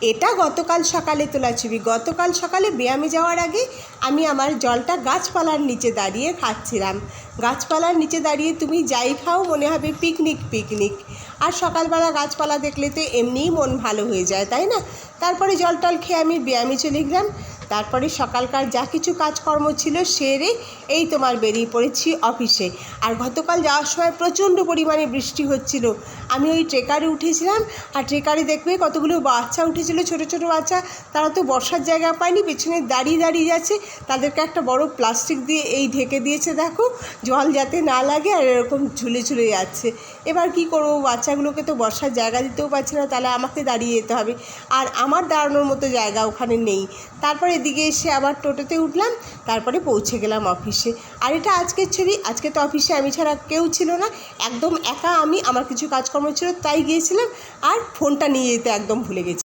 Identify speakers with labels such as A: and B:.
A: এটা গতকাল সকালে তোলা ছবি। গতকাল সকালে ব্যায়ামে যাওয়ার আগে আমি আমার জলটা গাছপালার নিচে দাঁড়িয়ে খাচ্ছিলাম। গাছপালার নিচে দাঁড়িয়ে তুমি যাই খাও মনে হবে পিকনিক পিকনিক। আর সকালবেলা গাছপালা দেখলে তো এমনিই মন ভালো হয়ে যায়, তাই না? তারপরে জল টল খেয়ে আমি ব্যায়ামে চলে গেলাম। তারপরে সকালকার যা কিছু কাজকর্ম ছিল সেরে এই তোমার বেরিয়ে পড়েছি অফিসে। আর গতকাল যাওয়ার সময় প্রচণ্ড পরিমাণে বৃষ্টি হচ্ছিল। আমি ওই ট্রেকারে উঠেছিলাম, আর ট্রেকারে দেখবে কতগুলো বাচ্চা উঠেছিল, ছোট ছোট বাচ্চা। তারা তো বসার জায়গা পায়নি, পেছনে দাঁড়িয়ে দাঁড়িয়ে যাচ্ছে। তাদেরকে একটা বড় প্লাস্টিক দিয়ে এই ঢেকে দিয়েছে, দেখো জল যাতে না লাগে, আর এরকম ঝুলে ঝুলে যাচ্ছে। এবার কি করব, বাচ্চাগুলোকে তো বসার জায়গা দিতেও পারছি না, তাহলে আমাকে দাঁড়িয়ে যেতে হবে। আর আমার দাঁড়ানোর মতো জায়গা ওখানে নেই। তারপরে এদিকে এসে আবার টোটোতে উঠলাম, তারপরে পৌঁছে গেলাম অফিসে। আর এটা আজকের ছবি। আজকে তো অফিসে আমি ছাড়া কেউ ছিল না, একদম একা আমি। আমার কিছু কাজকর্ম ছিল তাই গিয়েছিলাম, আর ফোনটা নিয়ে যেতে একদম ভুলে গেছি।